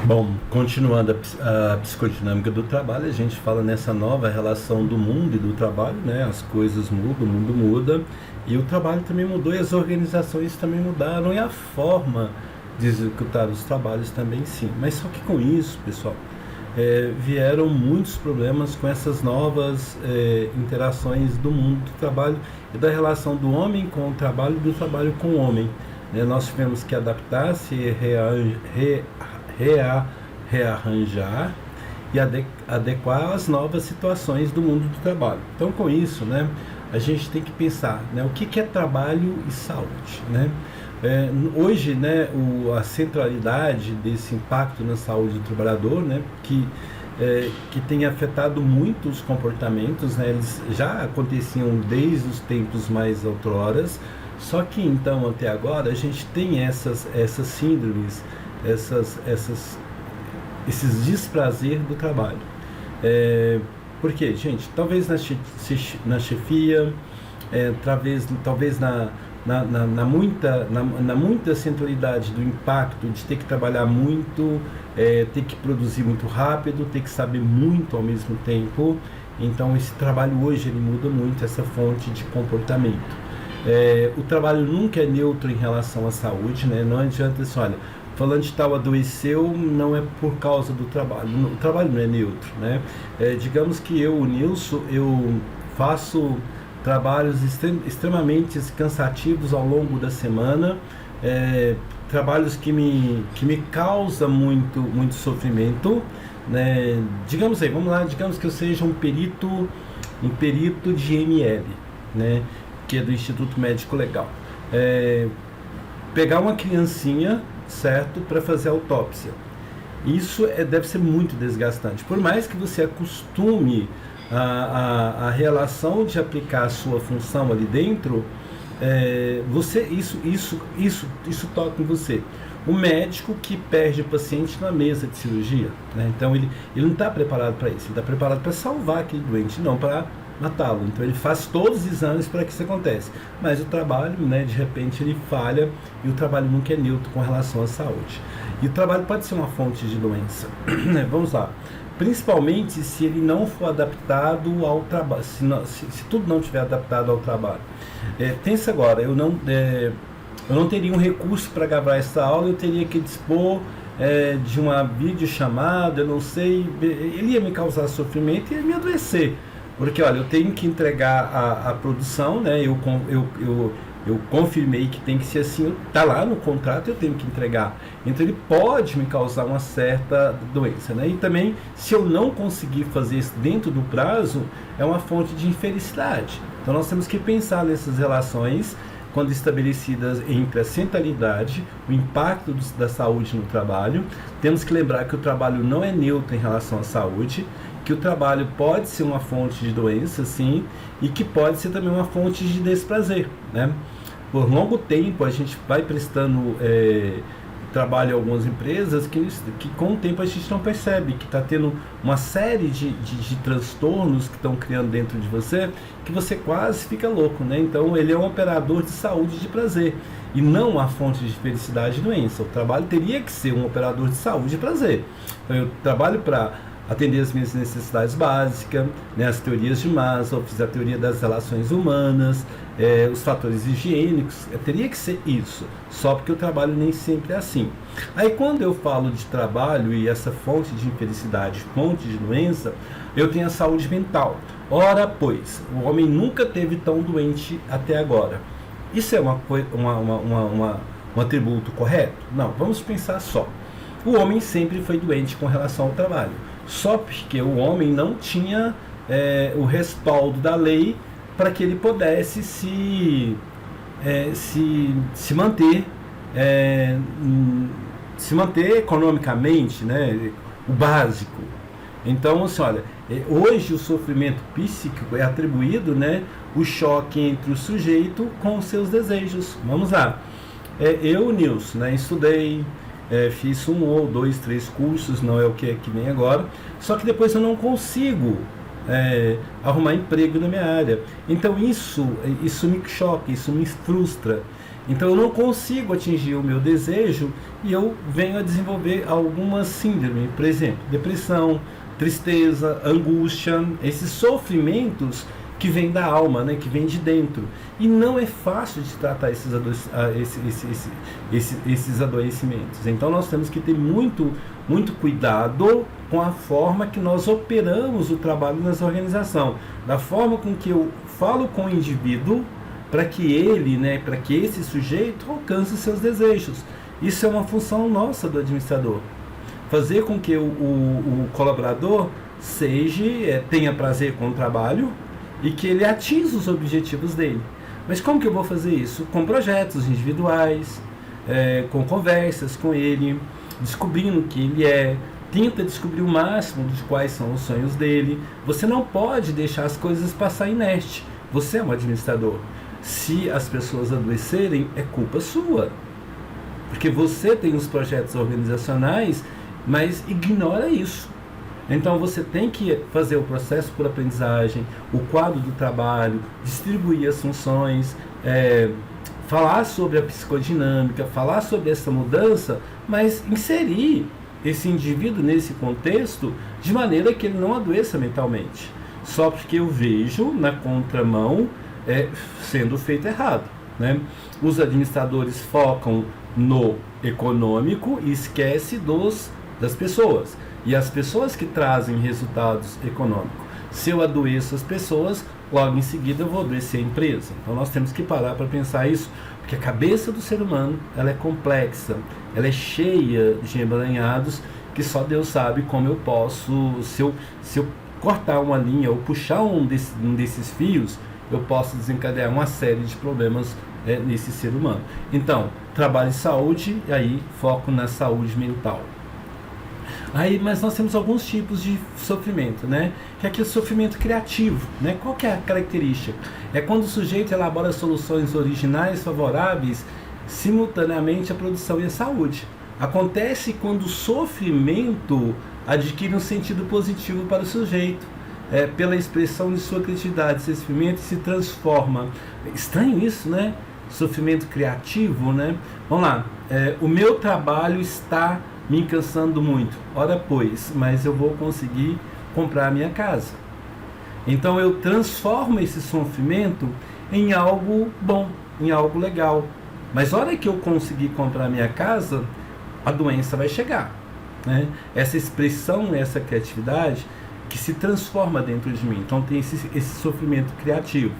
Bom, continuando a psicodinâmica do trabalho, a gente fala nessa nova relação do mundo e do trabalho, né? As coisas mudam, o mundo muda e o trabalho também mudou e as organizações também mudaram e a forma de executar os trabalhos também sim. Mas só que com isso, pessoal, vieram muitos problemas com essas novas interações do mundo do trabalho e da relação do homem com o trabalho e do trabalho com o homem. Nós tivemos que adaptar-se, rearranjar e adequar às novas situações do mundo do trabalho. Então, com isso, né, a gente tem que pensar, né, o que é trabalho e saúde, né? Hoje, né, a centralidade desse impacto na saúde do trabalhador, né, que tem afetado muito os comportamentos, né, eles já aconteciam desde os tempos mais outroras, só que então até agora a gente tem essas síndromes, esses desprazer do trabalho. Por quê, gente? Talvez na chefia, talvez na muita centralidade do impacto de ter que trabalhar muito, ter que produzir muito rápido, ter que saber muito ao mesmo tempo. Então esse trabalho hoje ele muda muito essa fonte de comportamento. O trabalho nunca é neutro em relação à saúde, né? Não adianta assim, olha, falando de tal adoeceu, não é por causa do trabalho. O trabalho não é neutro, né? Digamos que o Nilson, eu faço trabalhos extremamente cansativos ao longo da semana, trabalhos que me causam muito sofrimento, né? Digamos aí, vamos lá, digamos que eu seja um perito de ML, né? Que é do Instituto Médico Legal. Pegar uma criancinha, certo, para fazer autópsia. Isso deve ser muito desgastante. Por mais que você acostume a relação de aplicar a sua função ali dentro, isso toca em você. O médico que perde o paciente na mesa de cirurgia, né? Então ele não está preparado para isso, ele está preparado para salvar aquele doente, não para matá-lo. Então ele faz todos os exames para que isso aconteça. Mas o trabalho, né, de repente ele falha e o trabalho nunca é neutro com relação à saúde. E o trabalho pode ser uma fonte de doença. Vamos lá. Principalmente se ele não for adaptado ao trabalho, se tudo não estiver adaptado ao trabalho. Pensa agora, eu não teria um recurso para gravar essa aula, eu teria que dispor de uma videochamada, eu não sei, ele ia me causar sofrimento e ia me adoecer. Porque, olha, eu tenho que entregar a produção, né? Eu confirmei que tem que ser assim, está lá no contrato, eu tenho que entregar. Então ele pode me causar uma certa doença, né? E também, se eu não conseguir fazer isso dentro do prazo, é uma fonte de infelicidade. Então nós temos que pensar nessas relações, quando estabelecidas entre a centralidade, o impacto da saúde no trabalho. Temos que lembrar que o trabalho não é neutro em relação à saúde, que o trabalho pode ser uma fonte de doença, sim, e que pode ser também uma fonte de desprazer, né? Por longo tempo a gente vai prestando trabalho em algumas empresas que com o tempo a gente não percebe, que está tendo uma série de transtornos que estão criando dentro de você, que você quase fica louco, né? Então ele é um operador de saúde de prazer e não uma fonte de felicidade e doença. O trabalho teria que ser um operador de saúde e prazer. Então eu trabalho para atender as minhas necessidades básicas, né, as teorias de Maslow, fiz a teoria das relações humanas, os fatores higiênicos, teria que ser isso, só porque o trabalho nem sempre é assim. Aí quando eu falo de trabalho e essa fonte de infelicidade, fonte de doença, eu tenho a saúde mental. Ora, pois, o homem nunca teve tão doente até agora. Isso é um atributo correto? Não, vamos pensar só. O homem sempre foi doente com relação ao trabalho. Só porque o homem não tinha o respaldo da lei para que ele pudesse se manter economicamente, né, o básico. Então, assim, olha, hoje o sofrimento psíquico é atribuído, né, o choque entre o sujeito com os seus desejos. Vamos lá. Eu, Nilson, né, estudei, fiz 1 ou 2, 3 cursos, não é o que é que nem agora, só que depois eu não consigo arrumar emprego na minha área. Então isso me choca, isso me frustra. Então eu não consigo atingir o meu desejo e eu venho a desenvolver algumas síndromes, por exemplo, depressão, tristeza, angústia, esses sofrimentos que vêm da alma, né, que vêm de dentro. E não é fácil de tratar esses adoecimentos. Então nós temos que ter muito cuidado com a forma que nós operamos o trabalho nessa organização, da forma com que eu falo com o indivíduo, para que ele, né, para que esse sujeito alcance os seus desejos. Isso é uma função nossa do administrador. Fazer com que o colaborador tenha prazer com o trabalho e que ele atinja os objetivos dele. Mas como que eu vou fazer isso? Com projetos individuais, com conversas com ele, descobrindo o que ele é, tenta descobrir o máximo de quais são os sonhos dele. Você não pode deixar as coisas passar inerte. Você é um administrador. Se as pessoas adoecerem, é culpa sua. Porque você tem os projetos organizacionais, mas ignora isso. Então você tem que fazer o processo por aprendizagem, o quadro do trabalho, distribuir as funções, falar sobre a psicodinâmica, falar sobre essa mudança, mas inserir esse indivíduo nesse contexto de maneira que ele não adoeça mentalmente. Só porque eu vejo na contramão sendo feito errado, né? Os administradores focam no econômico e esquece das pessoas. E as pessoas que trazem resultados econômicos. Se eu adoeço as pessoas, logo em seguida eu vou adoecer a empresa. Então nós temos que parar para pensar isso, porque a cabeça do ser humano ela é complexa, ela é cheia de emaranhados que só Deus sabe como eu posso, se eu cortar uma linha ou puxar um desses fios, eu posso desencadear uma série de problemas nesse ser humano. Então, trabalho em saúde, e aí foco na saúde mental. Mas nós temos alguns tipos de sofrimento, né? Que é aquele sofrimento criativo, né? Qual que é a característica? É quando o sujeito elabora soluções originais favoráveis simultaneamente à produção e à saúde. Acontece quando o sofrimento adquire um sentido positivo para o sujeito, pela expressão de sua criatividade. Esse sofrimento se transforma. Estranho isso, né? Sofrimento criativo, né? Vamos lá. O meu trabalho está me cansando muito. Ora pois, mas eu vou conseguir comprar a minha casa. Então eu transformo esse sofrimento em algo bom, em algo legal. Mas a hora que eu conseguir comprar a minha casa, a doença vai chegar, né? Essa expressão, essa criatividade que se transforma dentro de mim. Então tem esse sofrimento criativo.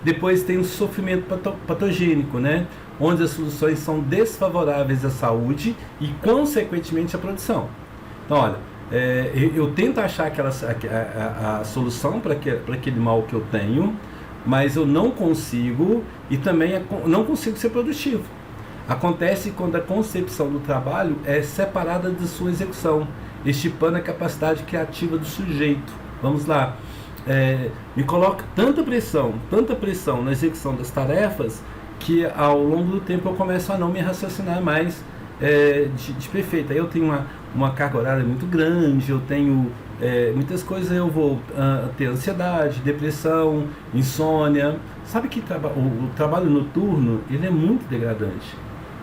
Depois tem o sofrimento patogênico, né? Onde as soluções são desfavoráveis à saúde e, consequentemente, à produção. Então, olha, eu tento achar a solução para aquele mal que eu tenho, mas eu não consigo e também não consigo ser produtivo. Acontece quando a concepção do trabalho é separada de sua execução, estipando a capacidade criativa do sujeito. Vamos lá. Me coloca tanta pressão na execução das tarefas que ao longo do tempo eu começo a não me raciocinar mais de perfeito. Aí eu tenho uma carga horária muito grande, eu tenho muitas coisas, eu vou ter ansiedade, depressão, insônia. Sabe que o trabalho noturno ele é muito degradante.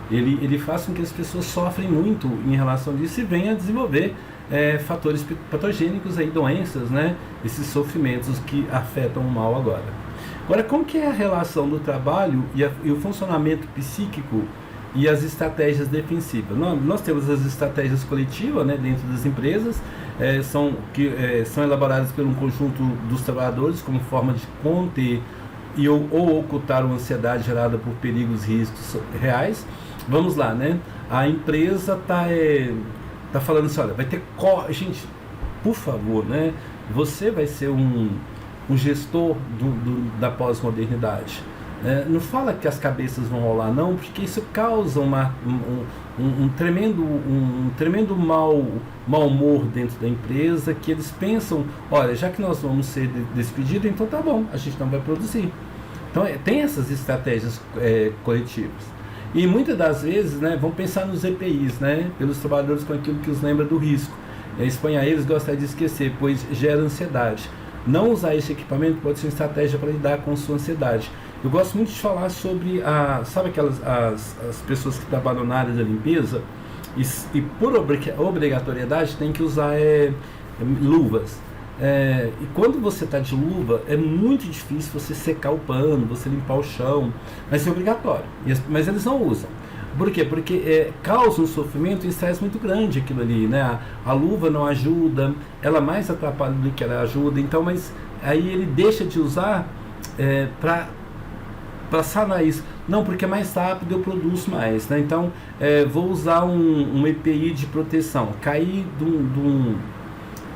Ele faz com que as pessoas sofrem muito em relação a isso e venham a desenvolver fatores patogênicos, doenças, né? Esses sofrimentos que afetam o mal agora. Agora, como que é a relação do trabalho e o funcionamento psíquico e as estratégias defensivas? Nós temos as estratégias coletivas, né, dentro das empresas, são elaboradas por um conjunto dos trabalhadores como forma de conter ou ocultar uma ansiedade gerada por perigos e riscos reais. Vamos lá, né? A empresa tá falando assim, olha, vai ter gente, por favor, né? Você vai ser um gestor da pós-modernidade. Não fala que as cabeças vão rolar, não, porque isso causa um tremendo mau humor dentro da empresa, que eles pensam, olha, já que nós vamos ser despedidos, então tá bom, a gente não vai produzir. Então tem essas estratégias coletivas. E muitas das vezes, né, vão pensar nos EPIs, né, pelos trabalhadores com aquilo que os lembra do risco. Expõe a eles, gostaria de esquecer, pois gera ansiedade. não usar esse equipamento pode ser uma estratégia para lidar com sua ansiedade. Eu gosto muito de falar sobre sabe as pessoas que trabalham na área da limpeza e por obrigatoriedade tem que usar luvas. E quando você está de luva, é muito difícil você secar o pano, você limpar o chão, mas é obrigatório. Mas eles não usam. Por quê? Porque causa um sofrimento e estresse muito grande aquilo ali, né? A luva não ajuda, ela mais atrapalha do que ela ajuda, então, mas aí ele deixa de usar para sanar isso. Não, porque é mais rápido, eu produzo mais, né? Então, vou usar um EPI de proteção, cair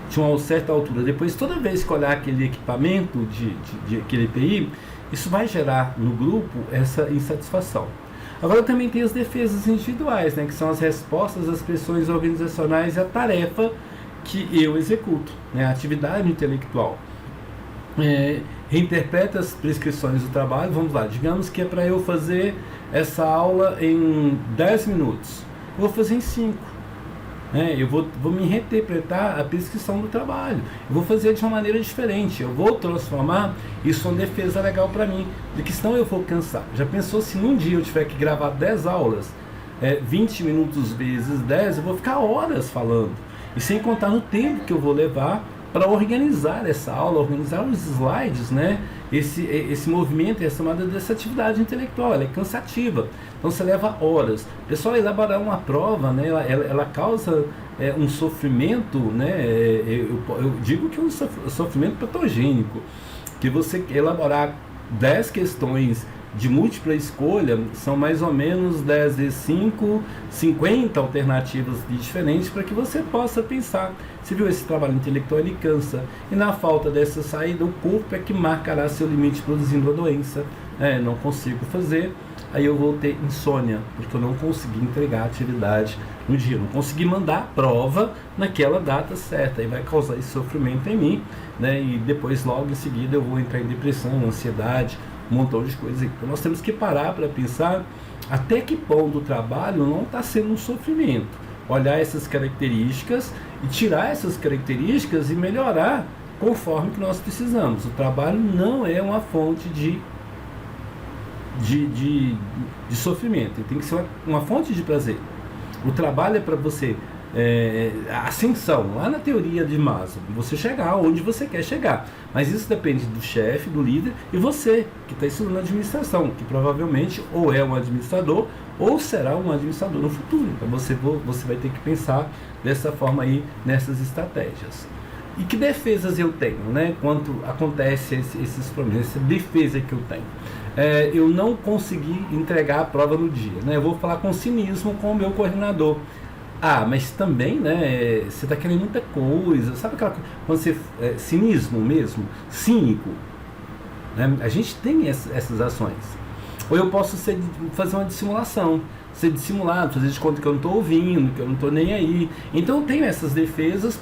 de uma certa altura. Depois, toda vez que olhar aquele equipamento de aquele EPI, isso vai gerar no grupo essa insatisfação. Agora também tem as defesas individuais, né, que são as respostas às pressões organizacionais e a tarefa que eu executo, né, a atividade intelectual. Reinterpreta as prescrições do trabalho. Vamos lá, digamos que é para eu fazer essa aula em 10 minutos. Eu vou fazer em 5. Eu vou me reinterpretar a prescrição do trabalho. Eu vou fazer de uma maneira diferente. Eu vou transformar isso em uma defesa legal para mim, porque senão eu vou cansar. Já pensou se num dia eu tiver que gravar 10 aulas, 20 minutos vezes 10, eu vou ficar horas falando. E sem contar no tempo que eu vou levar para organizar essa aula, organizar os slides, né? Esse movimento é chamado dessa atividade intelectual, ela é cansativa, então você leva horas. Pessoal, elaborar uma prova, né? Ela causa um sofrimento, né? Eu digo que é um sofrimento patogênico, que você elaborar 10 questões de múltipla escolha, são mais ou menos 10 vezes 5, 50 alternativas diferentes para que você possa pensar. Você viu, esse trabalho intelectual, ele cansa, e na falta dessa saída, o corpo é que marcará seu limite produzindo a doença. Não consigo fazer, aí eu vou ter insônia, porque eu não consegui entregar a atividade no dia, não consegui mandar a prova naquela data certa, aí vai causar esse sofrimento em mim, né? E depois, logo em seguida, eu vou entrar em depressão, ansiedade, um montão de coisas. Então nós temos que parar para pensar até que ponto o trabalho não está sendo um sofrimento. Olhar essas características e tirar essas características e melhorar conforme que nós precisamos. O trabalho não é uma fonte de sofrimento, ele tem que ser uma fonte de prazer. O trabalho é para você a ascensão, lá na teoria de Maslow, você chegar onde você quer chegar, mas isso depende do chefe, do líder e você que está estudando administração, que provavelmente ou é um administrador ou será um administrador no futuro. Então você vai ter que pensar dessa forma aí, nessas estratégias. E que defesas eu tenho, né, quando acontece esses problemas, essa defesa que eu tenho? Eu não consegui entregar a prova no dia, né? Eu vou falar com cinismo com o meu coordenador. Mas também, né, você está querendo muita coisa, sabe aquela coisa, quando você, cinismo mesmo, cínico, né? A gente tem essas ações. Ou eu posso fazer uma dissimulação, ser dissimulado, fazer de conta que eu não estou ouvindo, que eu não estou nem aí. Então eu tenho essas defesas,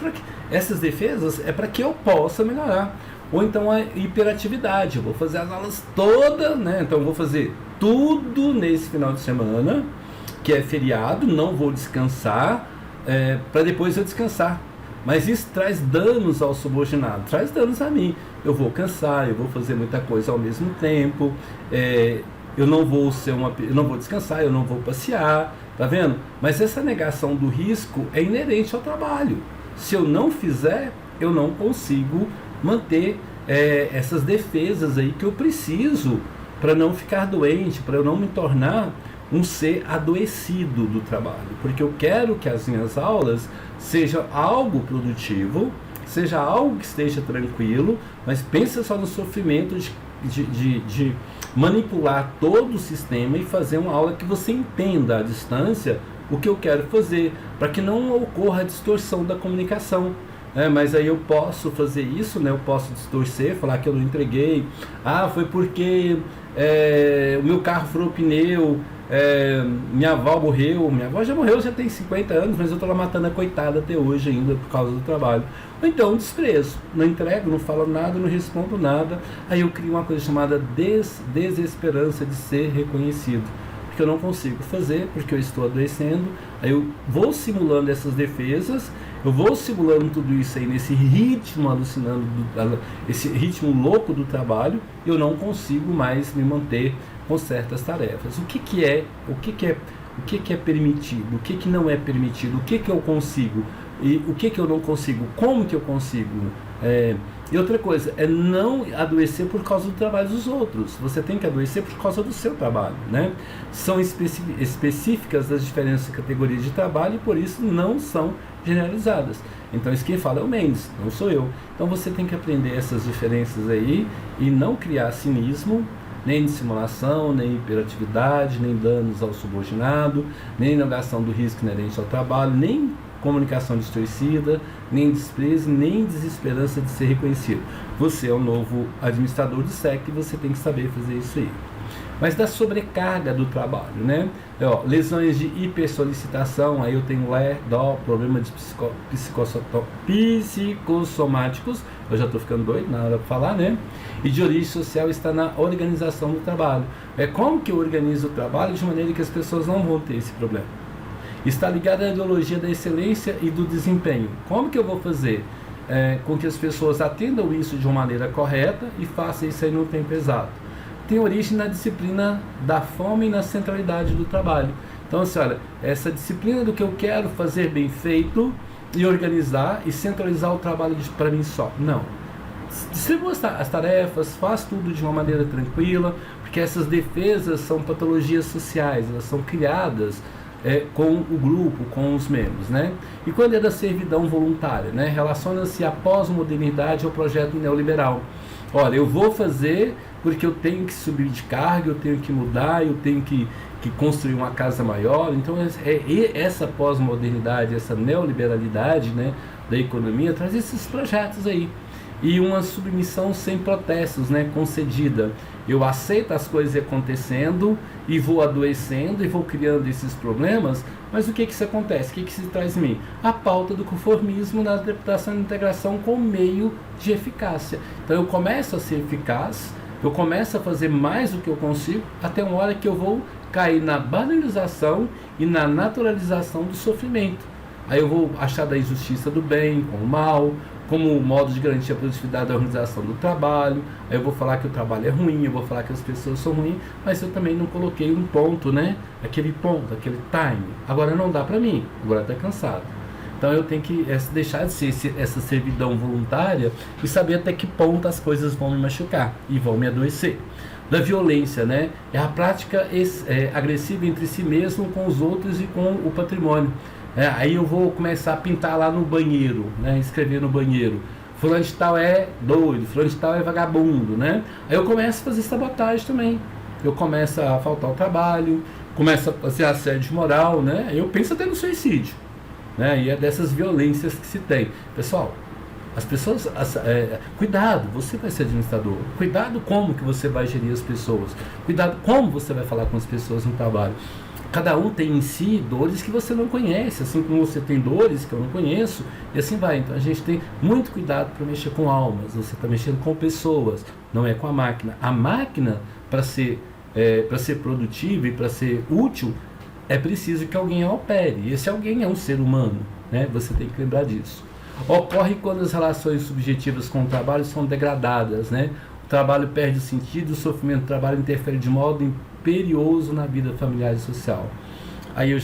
essas defesas é para que eu possa melhorar. Ou então a hiperatividade, eu vou fazer as aulas todas, né? Então eu vou fazer tudo nesse final de semana, que é feriado, não vou descansar, para depois eu descansar. Mas isso traz danos ao subordinado, traz danos a mim. Eu vou cansar, eu vou fazer muita coisa ao mesmo tempo, eu não vou descansar, eu não vou passear, tá vendo? Mas essa negação do risco é inerente ao trabalho. Se eu não fizer, eu não consigo manter essas defesas aí que eu preciso para não ficar doente, para eu não me tornar um ser adoecido do trabalho, porque eu quero que as minhas aulas sejam algo produtivo, seja algo que esteja tranquilo, mas pensa só no sofrimento de manipular todo o sistema e fazer uma aula que você entenda à distância o que eu quero fazer, para que não ocorra a distorção da comunicação. Mas aí eu posso fazer isso, né? Eu posso distorcer, falar que eu não entreguei, foi porque o meu carro furou o pneu, minha avó morreu, minha avó já morreu, já tem 50 anos, mas eu estou lá matando a coitada até hoje ainda por causa do trabalho. Ou então desprezo, não entrego, não falo nada, não respondo nada, aí eu crio uma coisa chamada desesperança de ser reconhecido, porque eu não consigo fazer, porque eu estou adoecendo. Aí eu vou simulando essas defesas, eu vou simulando tudo isso aí nesse ritmo alucinando, esse ritmo louco do trabalho, eu não consigo mais me manter com certas tarefas. O que é permitido, o que não é permitido, o que eu consigo e o que eu não consigo, como que eu consigo. E outra coisa, é não adoecer por causa do trabalho dos outros. Você tem que adoecer por causa do seu trabalho, né? São específicas das diferentes categorias de trabalho e por isso não são generalizadas. Então isso quem fala é o Mendes, não sou eu. Então você tem que aprender essas diferenças aí e não criar cinismo, nem dissimulação, nem hiperatividade, nem danos ao subordinado, nem negação do risco inerente ao trabalho, nem comunicação distorcida, nem desprezo, nem desesperança de ser reconhecido. Você é o novo administrador do SEC e você tem que saber fazer isso aí. Mas da sobrecarga do trabalho, né? Lesões de hipersolicitação, aí eu tenho LER, DO, problema de psicossomáticos, eu já estou ficando doido na hora de falar, né? E de origem social está na organização do trabalho. Como que eu organizo o trabalho de maneira que as pessoas não vão ter esse problema? Está ligada à ideologia da excelência e do desempenho. Como que eu vou fazer com que as pessoas atendam isso de uma maneira correta e façam isso aí no tempo exato? Tem origem na disciplina da fome e na centralidade do trabalho. Então, assim, olha, essa disciplina do que eu quero fazer bem feito e organizar e centralizar o trabalho para mim só. Não. Distribua as tarefas, faz tudo de uma maneira tranquila, porque essas defesas são patologias sociais, elas são criadas com o grupo, com os membros, né? E quando é da servidão voluntária, né? Relaciona-se à pós-modernidade ao projeto neoliberal. Olha, eu vou fazer porque eu tenho que subir de carga, eu tenho que mudar, eu tenho que construir uma casa maior. Então, essa pós-modernidade, essa neoliberalidade, né, da economia, traz esses projetos aí. E uma submissão sem protestos, né, concedida. Eu aceito as coisas acontecendo e vou adoecendo e vou criando esses problemas, mas o que isso acontece? O que se traz em mim? A pauta do conformismo na adaptação e integração com meio de eficácia. Então eu começo a ser eficaz, eu começo a fazer mais do que eu consigo, até uma hora que eu vou cair na banalização e na naturalização do sofrimento. Aí eu vou achar da injustiça do bem com o mal, como modo de garantir a produtividade da organização do trabalho. Aí eu vou falar que o trabalho é ruim, eu vou falar que as pessoas são ruins, mas eu também não coloquei um ponto, né? Aquele ponto, aquele time. Agora não dá para mim, agora está cansado. Então eu tenho que deixar de ser essa servidão voluntária e saber até que ponto as coisas vão me machucar e vão me adoecer. Da violência, né? É a prática agressiva entre si mesmo, com os outros e com o patrimônio. Aí eu vou começar a pintar lá no banheiro, né? Escrever no banheiro. Fulano de tal é doido, fulano de tal é vagabundo, né? Aí eu começo a fazer sabotagem também. Eu começo a faltar ao trabalho, começo a fazer assédio moral, né? Eu penso até no suicídio, né? E é dessas violências que se tem. Pessoal, as pessoas... cuidado, você vai ser administrador. Cuidado como que você vai gerir as pessoas. Cuidado como você vai falar com as pessoas no trabalho. Cada um tem em si dores que você não conhece, assim como você tem dores que eu não conheço, e assim vai. Então a gente tem muito cuidado para mexer com almas, você está mexendo com pessoas, não é com a máquina. A máquina, para ser produtiva e para ser útil, é preciso que alguém a opere, e esse alguém é um ser humano, né? Você tem que lembrar disso. Ocorre quando as relações subjetivas com o trabalho são degradadas, né? O trabalho perde o sentido, o sofrimento do trabalho interfere de modo imperioso na vida familiar e social. Aí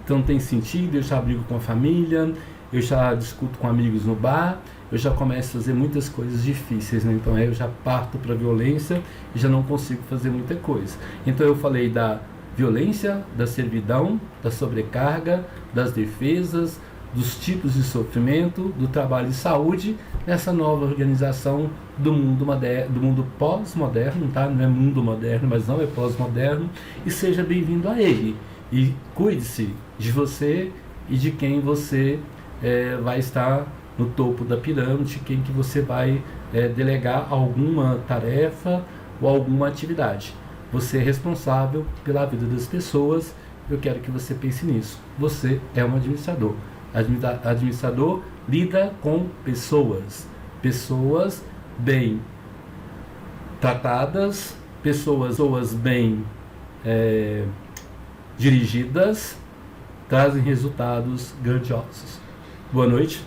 então tem sentido, eu já brigo com a família, eu já discuto com amigos no bar, eu já começo a fazer muitas coisas difíceis, né? Então aí eu já parto para a violência e já não consigo fazer muita coisa. Então eu falei da violência, da servidão, da sobrecarga, das defesas, dos tipos de sofrimento, do trabalho e saúde, nessa nova organização do mundo moderno, do mundo pós-moderno, tá? Não é mundo moderno, mas não é pós-moderno, e seja bem-vindo a ele. E cuide-se de você e de quem você vai estar no topo da pirâmide, quem que você vai delegar alguma tarefa ou alguma atividade. Você é responsável pela vida das pessoas, eu quero que você pense nisso. Você é um administrador. Administrador lida com pessoas bem tratadas, pessoas bem dirigidas trazem resultados grandiosos. Boa noite.